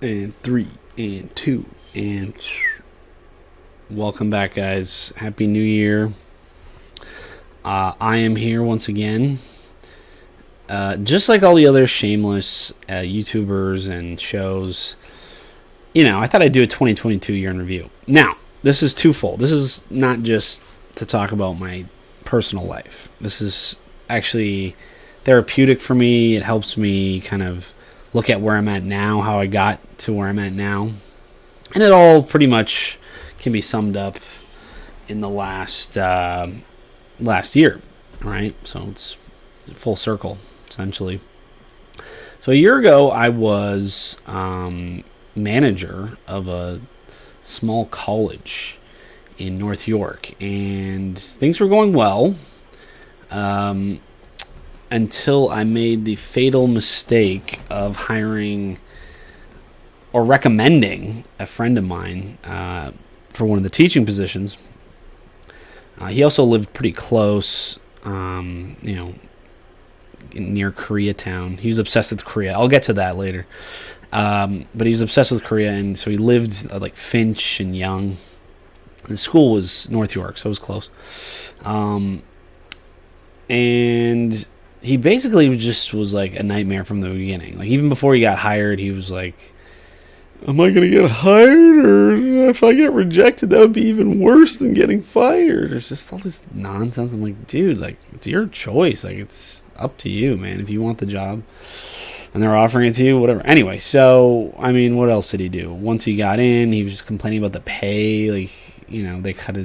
And 3 and 2 and welcome back, guys. Happy New Year. I am here once again. Just like all the other shameless YouTubers and shows, I thought I'd do a 2022 year in review. Now, this is twofold. This is not just to talk about my personal life. This is actually therapeutic for me. It helps me kind of look at where I'm at now, how I got to where I'm at now. And it all pretty much can be summed up in the last year, right? So it's full circle, essentially. So a year ago, I was manager of a small college in North York, and things were going well until I made the fatal mistake of hiring or recommending a friend of mine for one of the teaching positions. He also lived pretty close, near Koreatown. He was obsessed with Korea. I'll get to that later. But he was obsessed with Korea, and so he lived like Finch and Yonge. The school was North York, so it was close. And he basically just was like a nightmare from the beginning. Like, even before he got hired, he was like, am I going to get hired? Or if I get rejected, that would be even worse than getting fired. There's just all this nonsense. I'm like, dude, like, it's your choice. Like, it's up to you, man. If you want the job and they're offering it to you, whatever. Anyway, so, I mean, what else did he do? Once he got in, he was just complaining about the pay. Like, they cut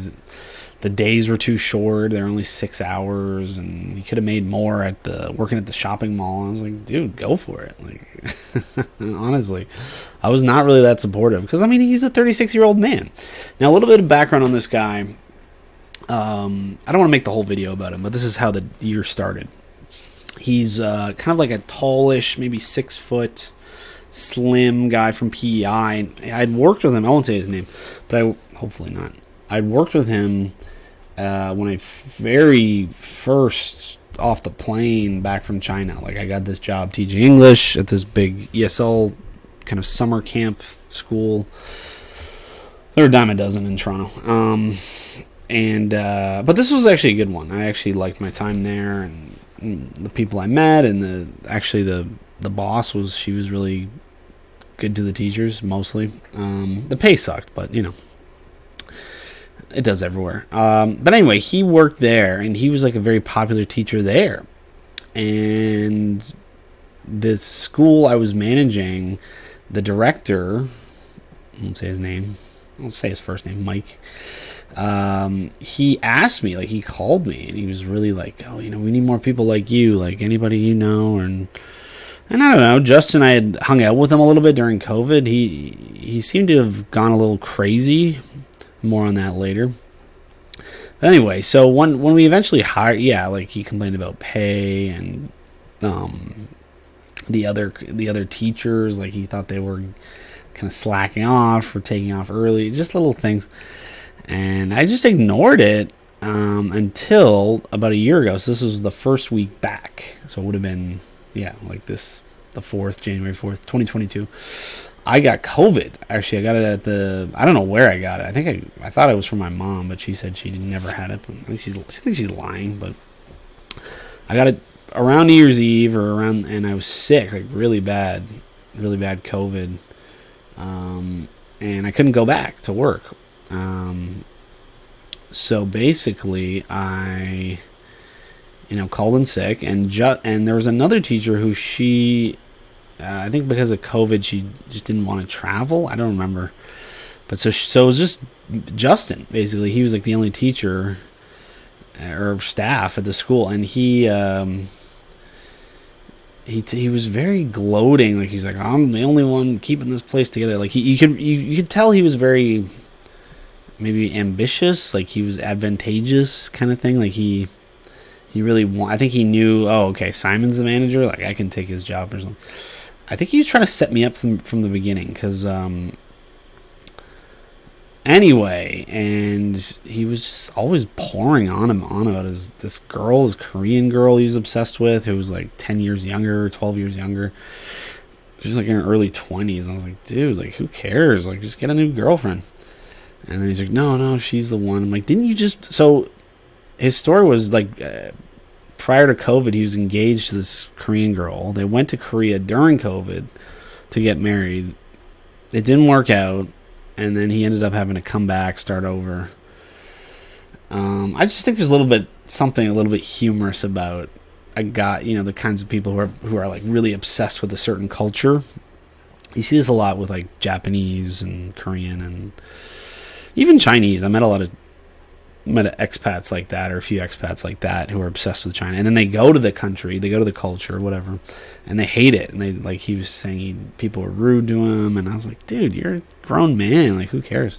the days were too short. They're only 6 hours, and he could have made more working at the shopping mall. I was like, dude, go for it. Like, honestly, I was not really that supportive because, I mean, he's a 36-year-old man. Now, a little bit of background on this guy. I don't want to make the whole video about him, but this is how the year started. He's kind of like a tallish, maybe 6 foot, slim guy from PEI. I'd worked with him. I won't say his name, but hopefully not. I'd worked with him when I very first off the plane back from China. Like, I got this job teaching English at this big ESL kind of summer camp school. There were a dime a dozen in Toronto. But this was actually a good one. I actually liked my time there, and the people I met, and the boss she was really good to the teachers, mostly. The pay sucked, but it does everywhere. But anyway, he worked there, and he was like a very popular teacher there. And the school I was managing, the director, I won't say his name, I'll say his first name, Mike. He asked me, like, he called me, and he was really like, oh, we need more people like you, like anybody and I don't know, Justin, I had hung out with him a little bit during COVID. He seemed to have gone a little crazy. More on that later. But anyway, so when we eventually hired, like, he complained about pay and the other teachers, like, he thought they were kind of slacking off or taking off early, just little things. And I just ignored it until about a year ago. So this was the first week back. So it would have been, like this, the 4th, January 4th, 2022. I got COVID. Actually, I got it I don't know where I got it. I thought it was from my mom, but she said she never had it. I think she's lying, but I got it around New Year's Eve and I was sick, like really bad COVID. And I couldn't go back to work. So basically I, called in sick, and there was another teacher who I think because of COVID, she just didn't want to travel. I don't remember. But so it was just Justin, basically. He was like the only teacher or staff at the school. And he was very gloating. Like, he's like, I'm the only one keeping this place together. Like, you could tell he was very maybe ambitious. Like, he was advantageous kind of thing. Like, he really I think he knew, oh, okay, Simon's the manager. Like, I can take his job or something. I think he was trying to set me up from the beginning, because anyway, and he was just always pouring on about this Korean girl he was obsessed with, who was like 10 years younger, 12 years younger. She's like in her early 20s. And I was like, dude, like, who cares? Like, just get a new girlfriend. And then he's like, no, she's the one. I'm like, didn't you just... So his story was like, prior to COVID, he was engaged to this Korean girl. They went to Korea during COVID to get married. It didn't work out. And then he ended up having to come back, start over. I just think there's a little bit humorous about a guy, the kinds of people who are like really obsessed with a certain culture. You see this a lot with like Japanese and Korean and even Chinese. I met expats like that, or a few expats like that, who are obsessed with China, and then they go to the country, they go to the culture, whatever, and they hate it. And they, like he was saying, people were rude to him, and I was like, dude, you're a grown man, like who cares?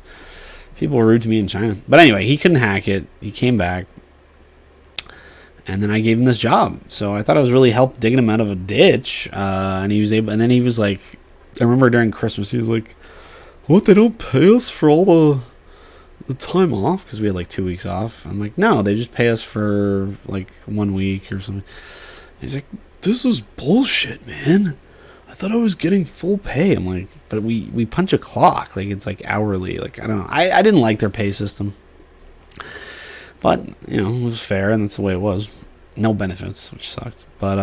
People were rude to me in China. But anyway, he couldn't hack it. He came back, and then I gave him this job. So I thought I was really helped digging him out of a ditch, and he was able. And then he was like, I remember during Christmas, he was like, "What? They don't pay us for all the time off?" Because we had like 2 weeks off. I'm like, no, they just pay us for like 1 week or something. He's like, this is bullshit, man. I thought I was getting full pay. I'm like, but we punch a clock. Like, it's like hourly. Like, I don't know. I didn't like their pay system. But, it was fair, and that's the way it was. No benefits, which sucked. But,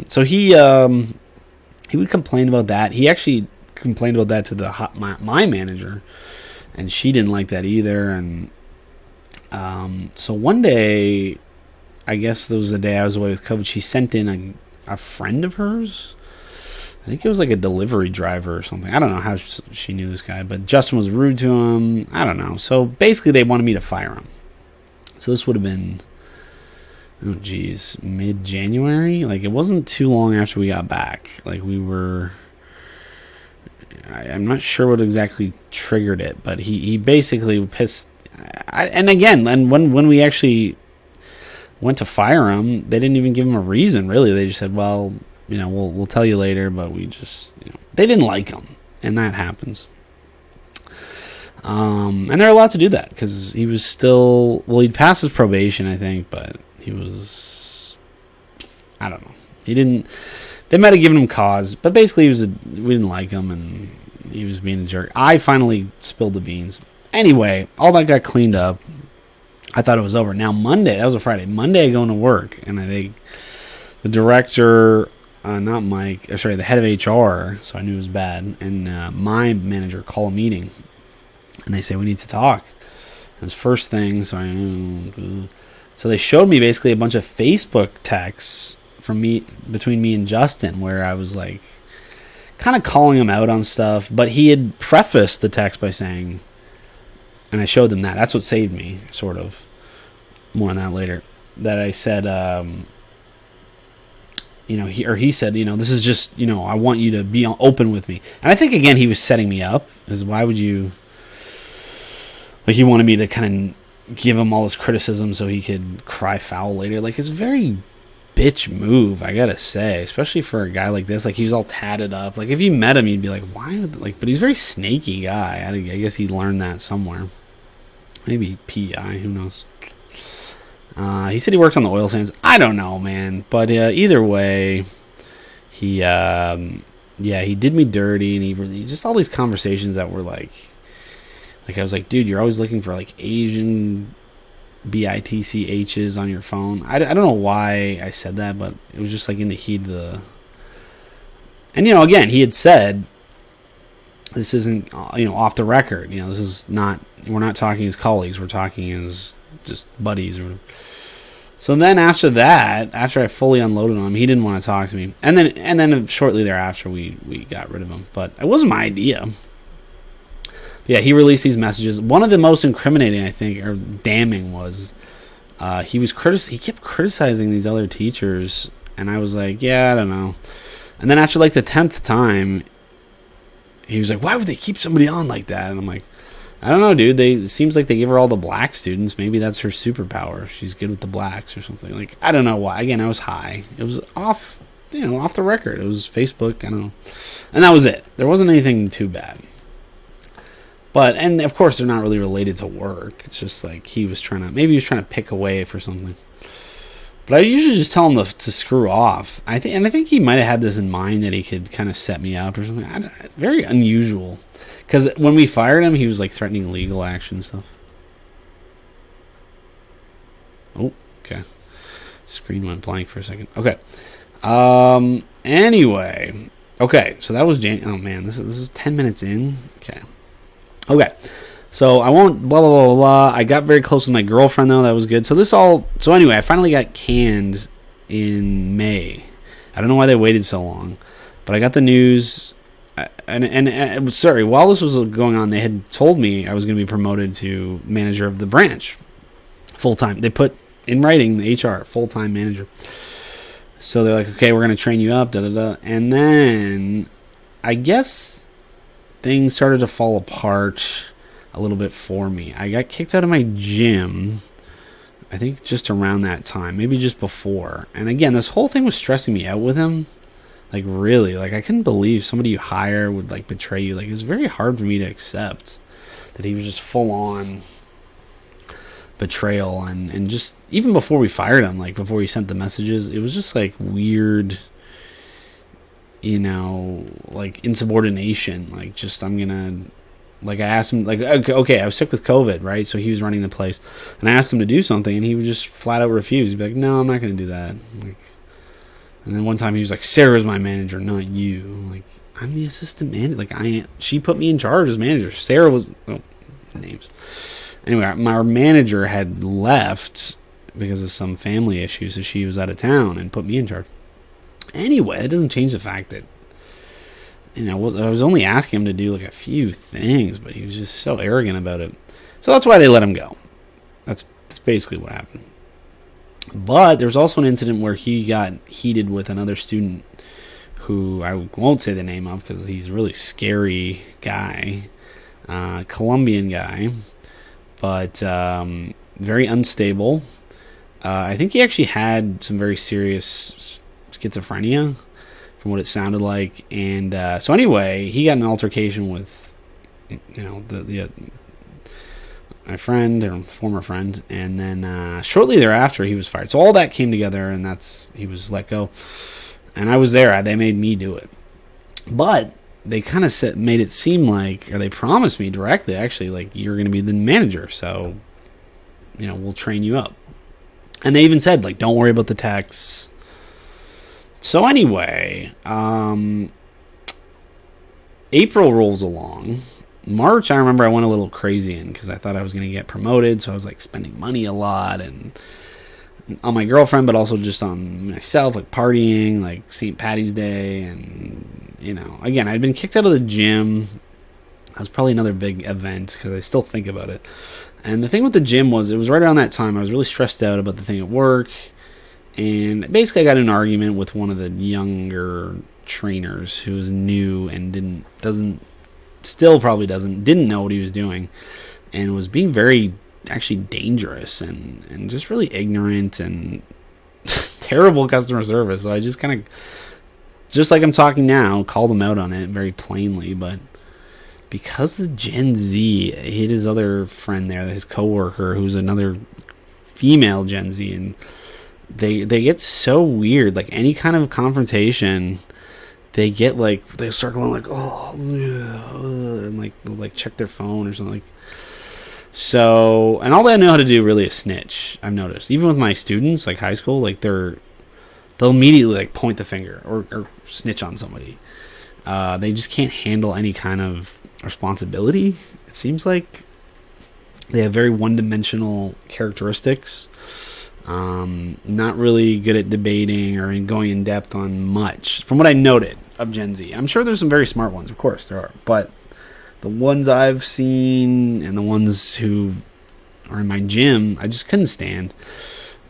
so he would complain about that. He actually complained about that to my manager, and she didn't like that either. And so one day, I guess there was the day I was away with COVID, she sent in a friend of hers. I think it was like a delivery driver or something. I don't know how she knew this guy, but Justin was rude to him. I don't know. So basically they wanted me to fire him. So this would have been, mid-January? Like, it wasn't too long after we got back. Like, I'm not sure what exactly triggered it, but he basically pissed. And when we actually went to fire him, they didn't even give him a reason, really. They just said, well, we'll tell you later, but we just, they didn't like him, and that happens. And they're allowed to do that, because he was still, he'd passed his probation, I think, but he was, I don't know. They might have given him cause, but basically we didn't like him, and he was being a jerk. I finally spilled the beans. Anyway, all that got cleaned up. I thought it was over. Now Monday, that was a Friday. Monday I go into work, and I think the director, not Mike, the head of HR, so I knew it was bad, and my manager call a meeting, and they say, we need to talk. It was first thing, so so they showed me basically a bunch of Facebook texts between me and Justin, where I was like kind of calling him out on stuff, but he had prefaced the text by saying, and I showed them that. That's what saved me, sort of. More on that later. That I said, he said, this is just, I want you to be open with me. And I think, again, he was setting me up. Because why would you... Like, he wanted me to kind of give him all this criticism so he could cry foul later. Like, it's a very bitch move, I gotta say. Especially for a guy like this. Like, he's all tatted up. Like, if you met him, you'd be like, why would... Like, but he's a very snaky guy. I guess he learned that somewhere. Maybe PI, who knows. He said he works on the oil sands. I don't know, man. But either way, he did me dirty, and he just all these conversations that were like I was like, dude, you're always looking for like Asian BITCHs on your phone. I don't know why I said that, but it was just like in the heat of the... And, again, he had said, this isn't, off the record. This is not, we're not talking as colleagues, we're talking as just buddies. So then after that, after I fully unloaded on him, he didn't want to talk to me. And then shortly thereafter, we got rid of him. But it wasn't my idea. Yeah, he released these messages. One of the most incriminating, I think, or damning was he kept criticizing these other teachers, and I was like, yeah, I don't know. And then after like the 10th time, he was like, why would they keep somebody on like that? And I'm like, I don't know, dude. It seems like they give her all the black students. Maybe that's her superpower. She's good with the blacks or something. Like, I don't know why. Again, I was high. It was off the record. It was Facebook. I don't know. And that was it. There wasn't anything too bad. And of course, they're not really related to work. It's just like he was trying to pick away for something. But I usually just tell him to screw off. I think he might have had this in mind that he could kind of set me up or something. Very unusual. Because when we fired him, he was like threatening legal action and stuff. Oh, okay. Screen went blank for a second. Okay. Anyway. Okay, so that was oh man, this is 10 minutes in. Okay. So I won't blah blah blah blah blah. I got very close with my girlfriend though. That was good. So anyway, I finally got canned in May. I don't know why they waited so long, but I got the news. And sorry, while this was going on, they had told me I was going to be promoted to manager of the branch, full time. They put in writing the HR full time manager. So they're like, okay, we're going to train you up, da da da. And then I guess things started to fall apart a little bit for me. I got kicked out of my gym, I think just around that time, maybe just before. And again, this whole thing was stressing me out with him. Like, really, like, I couldn't believe somebody you hire would, like, betray you. Like, it was very hard for me to accept that he was just full-on betrayal. And just, even before we fired him, like, before he sent the messages, it was just, like, weird, you know, like, insubordination. Like, just, I'm gonna, like, I asked him, like, okay, I was sick with COVID, right? So he was running the place. And I asked him to do something, and he would just flat out refuse. He'd be like, no, I'm not gonna do that. Like, and then one time he was like, Sarah's my manager, not you. I'm like, I'm the assistant manager. Like, she put me in charge as manager. Sarah was, names. Anyway, our manager had left because of some family issues, so she was out of town and put me in charge. Anyway, it doesn't change the fact that, you know, I was only asking him to do like a few things, but he was just so arrogant about it. So that's why they let him go. That's basically what happened. But there's also an incident where he got heated with another student who I won't say the name of because he's a really scary guy, Colombian guy, but very unstable. I think he actually had some very serious schizophrenia from what it sounded like. And so anyway, he got an altercation with, you know, my friend or former friend, and then shortly thereafter he was fired. So all that came together, and he was let go. And I was there. They made me do it, but they kind of made it seem like, or they promised me directly, actually, like, you're going to be the manager, so, you know, we'll train you up. And they even said, like, don't worry about the techs. So anyway, April rolls along. March, I remember I went a little crazy in because I thought I was going to get promoted, so I was like spending money a lot and on my girlfriend, but also just on myself, like partying, like St. Patty's Day, and, you know, again, I'd been kicked out of the gym. That was probably another big event because I still think about it. And the thing with the gym was, it was right around that time I was really stressed out about the thing at work, and basically I got in an argument with one of the younger trainers who was new and didn't know what he was doing, and was being very actually dangerous and just really ignorant and terrible customer service. So I just kind of, just like I'm talking now, called him out on it very plainly. But because the Gen Z hit his other friend there, his coworker, who's another female Gen Z, and they get so weird. Like, any kind of confrontation, they get like, they start going like, oh yeah, and like check their phone or something. Like, so, and all they know how to do really is snitch. I've noticed, even with my students, like high school, like they'll immediately like point the finger or snitch on somebody. They just can't handle any kind of responsibility. It seems like they have very one-dimensional characteristics. Not really good at debating or going in depth on much, from what I noted of Gen Z. I'm sure there's some very smart ones, of course there are, but the ones I've seen and the ones who are in my gym, I just couldn't stand.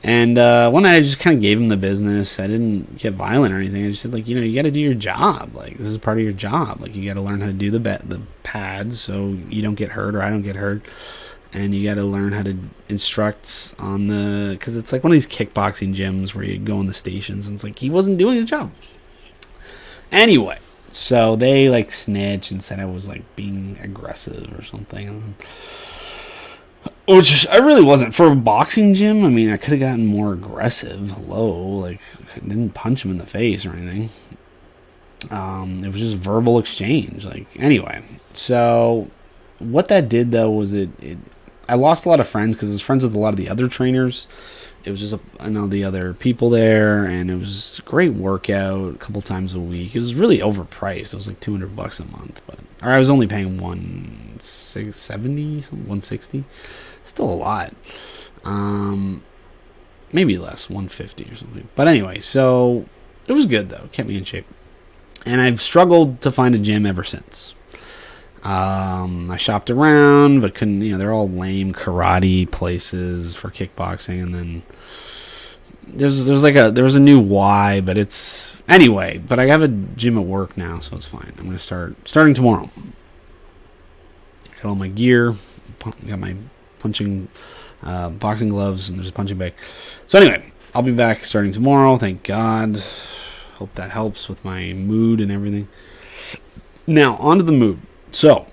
And one night I just kind of gave him the business. I didn't get violent or anything. I just said, like, you know, you got to do your job. Like, this is part of your job. Like, you got to learn how to do the pads so you don't get hurt or I don't get hurt. And you got to learn how to instruct on because it's like one of these kickboxing gyms where you go on the stations, and it's like he wasn't doing his job. Anyway, so they like snitched and said I was like being aggressive or something. Which I really wasn't for a boxing gym. I mean, I could have gotten more aggressive. Hello, like I didn't punch him in the face or anything. It was just verbal exchange. Like anyway, so what that did though was I lost a lot of friends because I was friends with a lot of the other trainers. It was just I know the other people there, and it was a great workout a couple times a week. It was really overpriced. It was like $200 a month, or I was only paying 170, 160. Still a lot. Maybe less, 150 or something. But anyway, so it was good though. It kept me in shape, and I've struggled to find a gym ever since. I shopped around, but couldn't. They're all lame karate places for kickboxing, and then there was a new Y, but it's anyway. But I have a gym at work now, so it's fine. I'm gonna starting tomorrow. Got all my gear, got my punching, boxing gloves, and there's a punching bag. So anyway, I'll be back starting tomorrow. Thank God. Hope that helps with my mood and everything. Now on to the mood. So,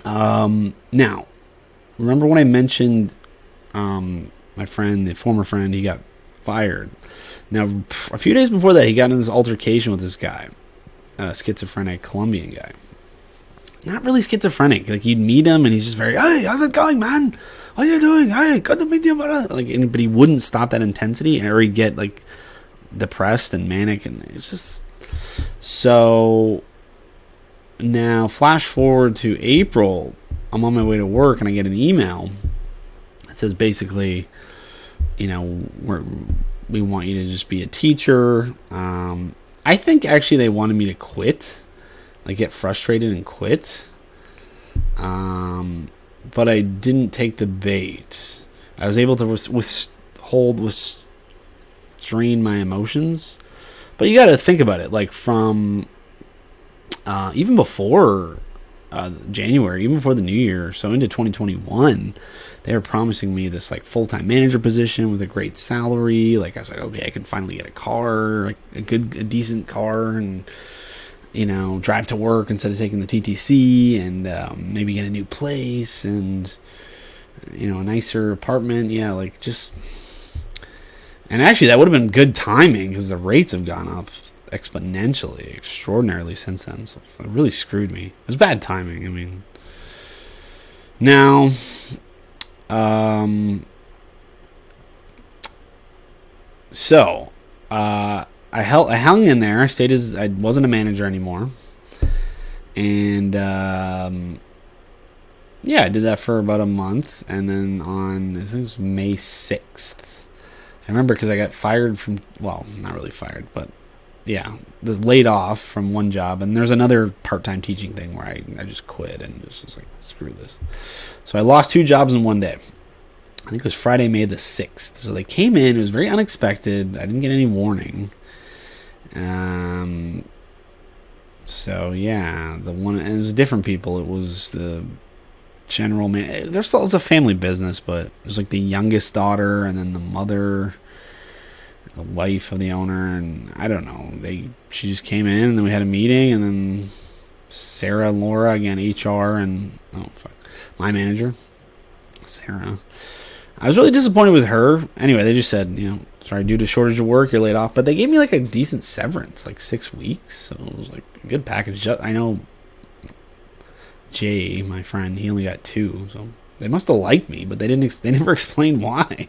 now, remember when I mentioned my friend, the former friend, he got fired. Now, a few days before that, he got in this altercation with this guy, a schizophrenic Colombian guy. Not really schizophrenic. Like, you'd meet him, and he's just very, hey, how's it going, man? What are you doing? Hey, good to meet you. Like, but he wouldn't stop that intensity, or he'd get, like, depressed and manic, and it's just... So... Now, flash forward to April, I'm on my way to work, and I get an email that says basically, we want you to just be a teacher. I think actually they wanted me to quit, like get frustrated and quit. But I didn't take the bait. I was able to restrain my emotions. But you got to think about it, like from... even before January, even before the new year, so into 2021, they were promising me this like full-time manager position with a great salary. Like I was like, okay, I can finally get a car, like a decent car, and drive to work instead of taking the TTC, and maybe get a new place and a nicer apartment. Yeah, like just, and actually that would have been good timing because the rates have gone up exponentially, extraordinarily since then. So it really screwed me. It was bad timing. I mean, now, I hung in there. I stayed as I wasn't a manager anymore, and yeah, I did that for about a month, and then on I think it was May 6th. I remember because I got fired from, well, not really fired, but yeah, was laid off from one job, and there's another part-time teaching thing where I just quit and just was like, screw this. So I lost 2 jobs in one day. I think it was Friday, May the 6th. So they came in. It was very unexpected. I didn't get any warning. So yeah, and it was different people. It was the general man. There's still, it's a family business, but it was like the youngest daughter, and then the mother, the wife of the owner, and I don't know. She just came in, and then we had a meeting, and then Sarah and Laura, again, HR, and my manager, Sarah. I was really disappointed with her. Anyway, they just said, sorry, due to shortage of work, you're laid off. But they gave me like a decent severance, like 6 weeks. So it was like a good package. I know Jay, my friend, he only got 2. So they must have liked me, but they never explained why.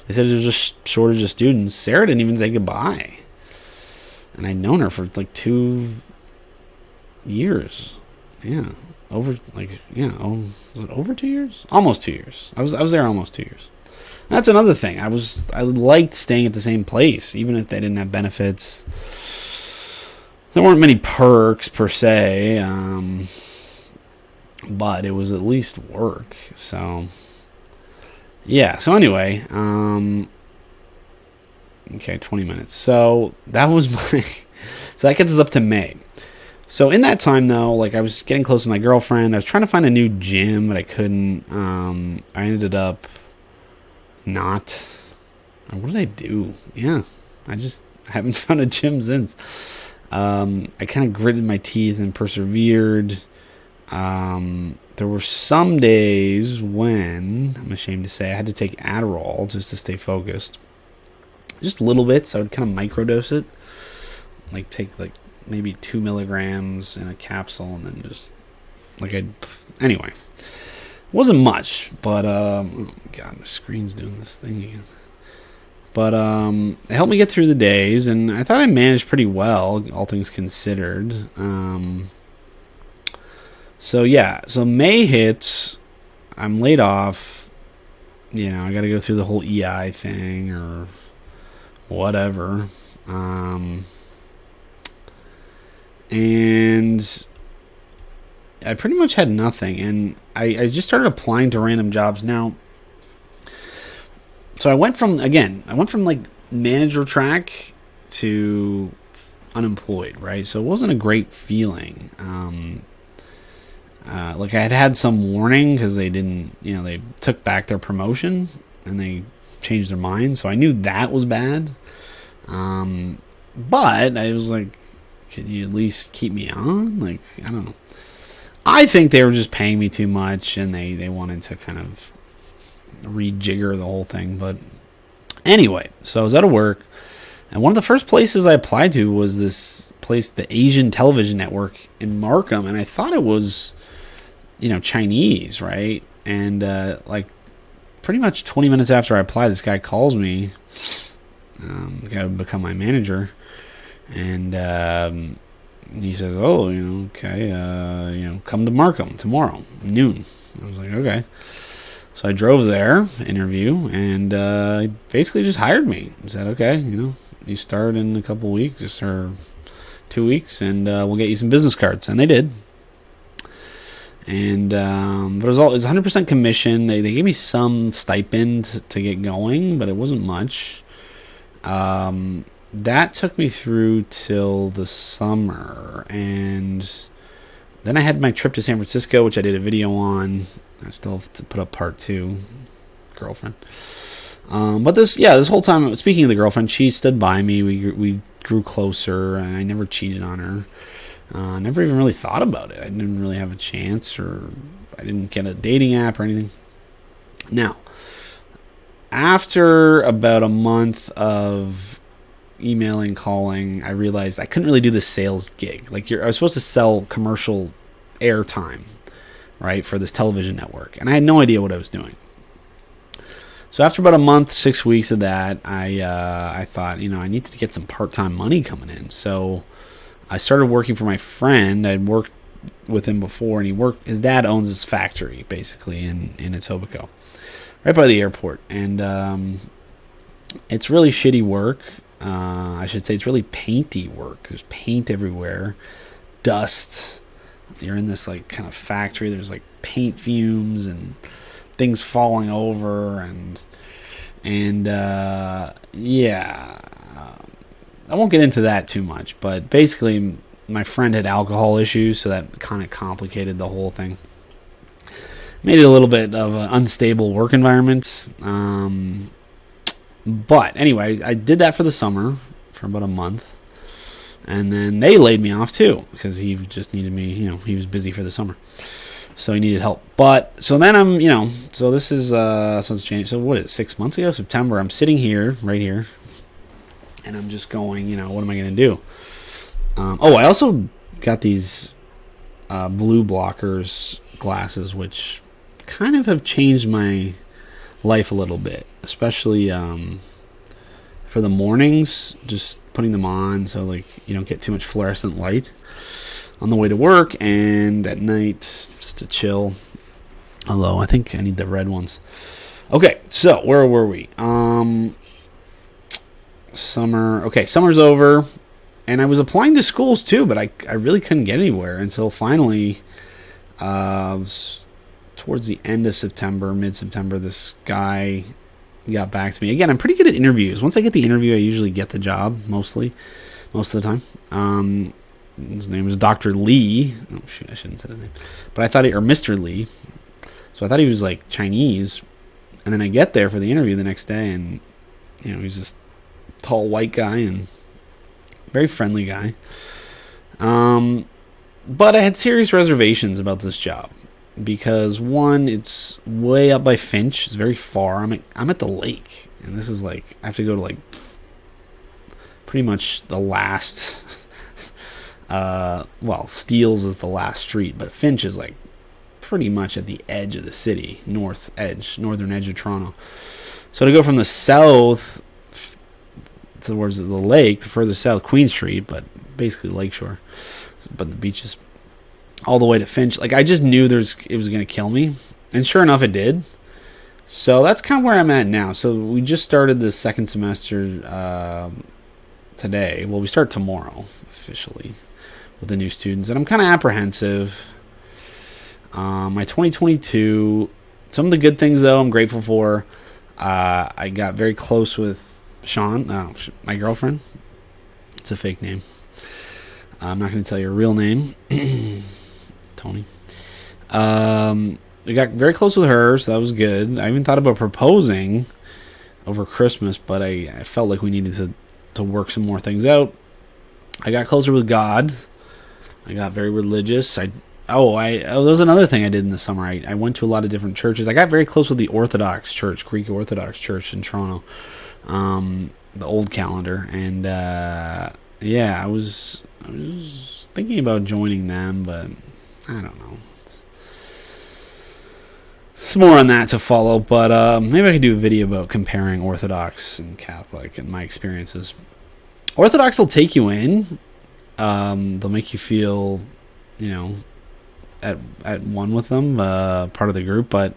They said there's just shortage of students. Sarah didn't even say goodbye. And I'd known her for like 2 years. Yeah. Was it over 2 years? Almost 2 years. I was there almost 2 years. That's another thing. I liked staying at the same place, even if they didn't have benefits. There weren't many perks per se, but it was at least work. So yeah. So anyway, okay, 20 minutes. So that was so that gets us up to May. So in that time, though, like I was getting close with my girlfriend. I was trying to find a new gym, but I couldn't. I ended up not. What did I do? Yeah, I haven't found a gym since. I kind of gritted my teeth and persevered. There were some days when, I'm ashamed to say, I had to take Adderall just to stay focused. Just a little bit, so I would kind of microdose it. Like take like maybe 2 milligrams in a capsule and then just anyway. Wasn't much, but oh God, my screen's doing this thing again. But it helped me get through the days, and I thought I managed pretty well, all things considered. So May hits, I'm laid off. You know, I got to go through the whole EI thing or whatever. And I pretty much had nothing, and I just started applying to random jobs. Now, so I went from like manager track to unemployed, right? So it wasn't a great feeling. Like I had some warning because they didn't, they took back their promotion and they changed their mind. So I knew that was bad. But I was like, could you at least keep me on? Like, I don't know. I think they were just paying me too much and they wanted to kind of rejigger the whole thing. But anyway, so I was out of work. And one of the first places I applied to was this place, the Asian Television Network in Markham. And I thought it was, Chinese, right? And like pretty much 20 minutes after I applied, this guy calls me. The guy would become my manager. And he says, "Oh, okay, come to Markham tomorrow, noon." I was like, "Okay." So I drove there, interview, and he basically just hired me. He said, "Okay, you start in a couple weeks, or 2 weeks, and we'll get you some business cards." And they did. And but it was 100% commission. They gave me some stipend to get going, but it wasn't much. That took me through till the summer, and then I had my trip to San Francisco, which I did a video on. I still have to put up part 2, girlfriend. But this whole time, speaking of the girlfriend, she stood by me. We grew closer, and I never cheated on her. I never even really thought about it. I didn't really have a chance, or I didn't get a dating app or anything. Now, after about a month of emailing, calling, I realized I couldn't really do the sales gig. Like I was supposed to sell commercial airtime, right, for this television network, and I had no idea what I was doing. So after about a month, 6 weeks of that, I thought, I need to get some part-time money coming in. So I started working for my friend. I'd worked with him before, and his dad owns this factory basically in Etobicoke, right by the airport, and it's really shitty work. I should say it's really painty work. There's paint everywhere, dust. You're in this like kind of factory. There's like paint fumes and things falling over, and yeah. I won't get into that too much, but basically my friend had alcohol issues, so that kind of complicated the whole thing. Made it a little bit of an unstable work environment. But anyway, I did that for the summer for about a month. And then they laid me off too because he just needed me, he was busy for the summer. So he needed help. But so then I'm, so this is, so it's changed. So what is it, 6 months ago, September, I'm sitting here, right here. And I'm just going, what am I going to do? I also got these blue blockers glasses, which kind of have changed my life a little bit, especially for the mornings, just putting them on so like you don't get too much fluorescent light on the way to work, and at night just to chill. Although I think I need the red ones. Okay, so where were we? Summer. Okay, summer's over, and I was applying to schools too, but I really couldn't get anywhere until finally towards the end of September, mid-September, this guy got back to me. Again, I'm pretty good at interviews. Once I get the interview, I usually get the job, most of the time. His name was Dr. Lee. Oh, shoot, I shouldn't say his name. But I thought or Mr. Lee. So I thought he was, like, Chinese. And then I get there for the interview the next day, and, he's this tall white guy and very friendly guy. But I had serious reservations about this job because one, it's way up by Finch. It's very far. I'm at the lake, and this is like I have to go to like pretty much the last. Well, Steeles is the last street, but Finch is like pretty much at the edge of the city, northern edge of Toronto. So to go from the south towards the lake, the further south, Queen Street, but basically Lakeshore, but the beaches, all the way to Finch. Like I just knew it was going to kill me, and sure enough, it did. So that's kind of where I'm at now. So we just started the second semester today. Well, we start tomorrow officially with the new students, and I'm kind of apprehensive. My 2022, some of the good things though, I'm grateful for. I got very close with Sean, my girlfriend. It's a fake name. I'm not going to tell you her real name. Tony. We got very close with her, so that was good. I even thought about proposing over Christmas, but I felt like we needed to work some more things out. I got closer with God. I got very religious. There was another thing I did in the summer. I went to a lot of different churches. I got very close with the Orthodox Church, Greek Orthodox Church in Toronto, the old calendar, and I was thinking about joining them, but I don't know. It's more on that to follow, but maybe I could do a video about comparing Orthodox and Catholic and my experiences. Orthodox will take you in. They'll make you feel, at one with them, part of the group, but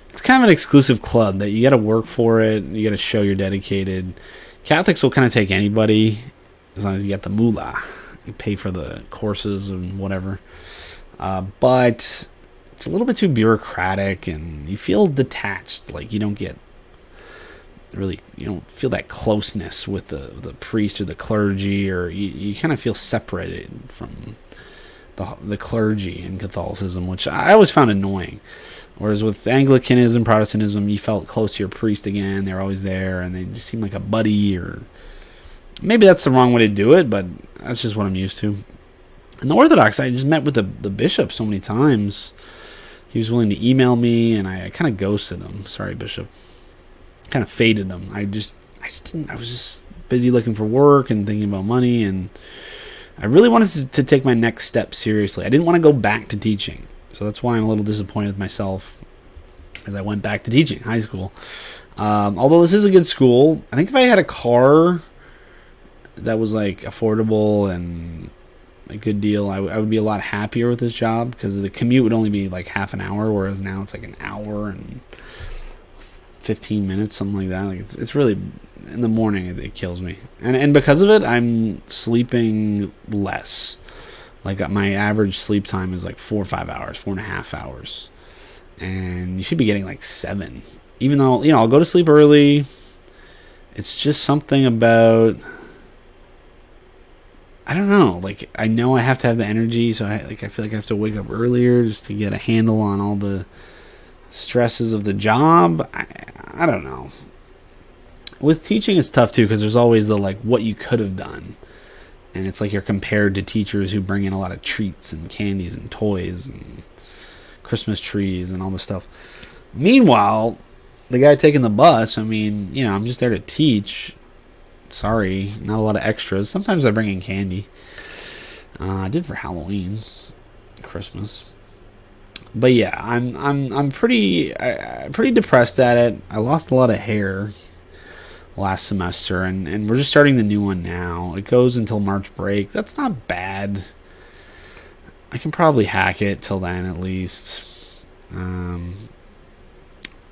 it's kind of an exclusive club that you got to work for it. You got to show you're dedicated. Catholics will kind of take anybody as long as you get the moolah. You pay for the courses and whatever. But it's a little bit too bureaucratic, and you feel detached. Like you don't feel that closeness with the priest or the clergy, or you kind of feel separated from the clergy in Catholicism, which I always found annoying. Whereas with Anglicanism, Protestantism, you felt close to your priest again. They're always there, and they just seem like a buddy, or maybe that's the wrong way to do it, but that's just what I'm used to. And the Orthodox, I just met with the bishop so many times. He was willing to email me, and I kind of ghosted him. Sorry, Bishop. Kind of faded him. I was just busy looking for work and thinking about money, and I really wanted to take my next step seriously. I didn't want to go back to teaching. So that's why I'm a little disappointed with myself as I went back to teaching high school. Although this is a good school, I think if I had a car that was like affordable and a good deal, I would be a lot happier with this job, because the commute would only be like half an hour, whereas now it's like an hour and 15 minutes, something like that. Like it's really, in the morning it kills me, and because of it I'm sleeping less. Like my average sleep time is like 4 or 5 hours, 4.5 hours, and you should be getting like 7. Even though I'll go to sleep early, it's just something about, I don't know. Like I know I have to have the energy, so I feel like I have to wake up earlier just to get a handle on all the stresses of the job. I don't know. With teaching, it's tough too, because there's always the like what you could have done. And it's like you're compared to teachers who bring in a lot of treats and candies and toys and Christmas trees and all this stuff. Meanwhile, the guy taking the bus, I'm just there to teach. Sorry, not a lot of extras. Sometimes I bring in candy. I did for Halloween, Christmas. But yeah, I'm pretty depressed at it. I lost a lot of hair last semester, and we're just starting the new one now. It goes until March break. That's not bad. I can probably hack it till then at least.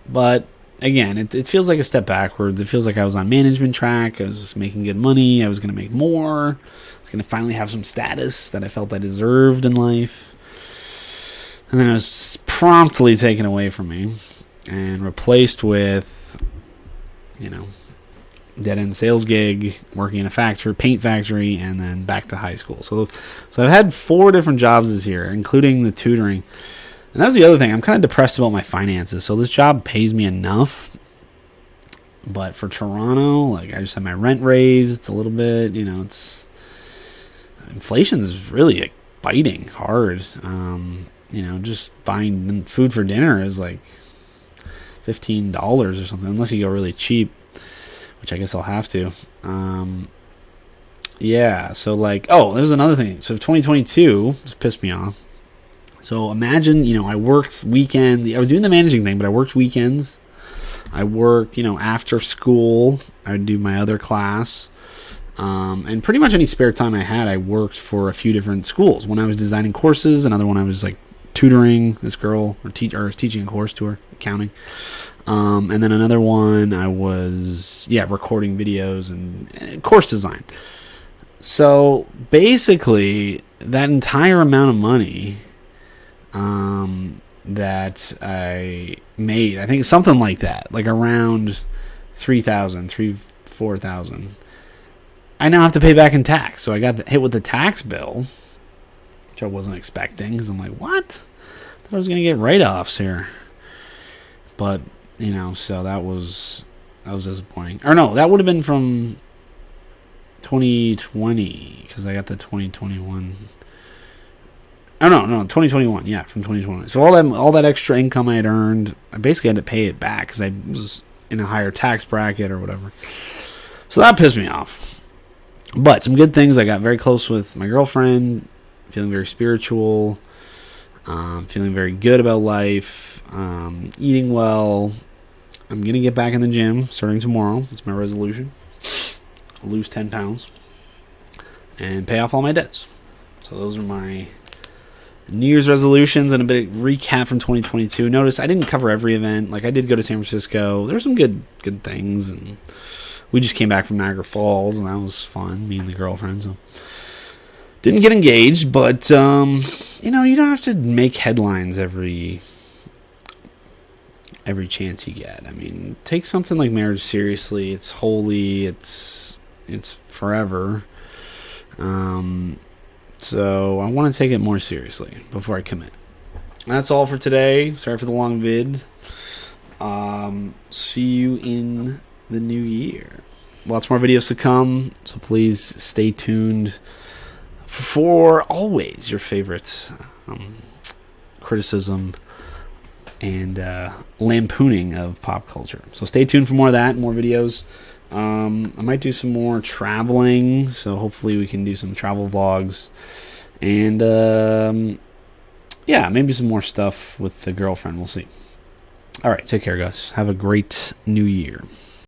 But again, it feels like a step backwards. It feels like I was on management track. I was making good money. I was going to make more. I was going to finally have some status that I felt I deserved in life. And then it was promptly taken away from me and replaced with, dead-end sales gig, working in a paint factory, and then back to high school. So I've had 4 different jobs this year, including the tutoring. And that was the other thing. I'm kind of depressed about my finances. So this job pays me enough, but for Toronto, I just had my rent raised a little bit. Inflation is really fighting hard. Just buying food for dinner is like $15 or something, unless you go really cheap, which I guess I'll have to. Yeah, so like, oh, there's another thing. So 2022, this pissed me off. So imagine, I worked weekends. I was doing the managing thing, but I worked weekends. I worked, after school. I would do my other class. And pretty much any spare time I had, I worked for a few different schools. One I was designing courses, another one I was like tutoring this girl, or teaching a course to her, accounting. And then another one I was, recording videos and course design. So basically, that entire amount of money that I made, I think something like that, like around $4,000. I now have to pay back in tax. So I got hit with the tax bill, which I wasn't expecting, because I'm like, what? I thought I was going to get write-offs here. But, so that was disappointing. Or no, that would have been from 2020, because I got the 2021. Oh no, 2021. Yeah, from 2021. So all that extra income I had earned, I basically had to pay it back because I was in a higher tax bracket or whatever. So that pissed me off. But some good things. I got very close with my girlfriend. Feeling very spiritual. Feeling very good about life. Eating well. I'm gonna get back in the gym starting tomorrow. That's my resolution. I'll lose 10 pounds and pay off all my debts. So those are my New Year's resolutions and a bit of recap from 2022. Notice I didn't cover every event. Like, I did go to San Francisco. There were some good things, and we just came back from Niagara Falls, and that was fun, me and the girlfriend. So didn't get engaged, but you don't have to make headlines every chance you get. I mean, take something like marriage seriously. It's holy. It's forever. So I want to take it more seriously before I commit. That's all for today. Sorry for the long vid. See you in the new year. Lots more videos to come, so please stay tuned for always your favorite criticism and lampooning of pop culture. So stay tuned for more of that, more videos. I might do some more traveling, so hopefully we can do some travel vlogs. And maybe some more stuff with the girlfriend. We'll see. All right, take care, guys. Have a great new year.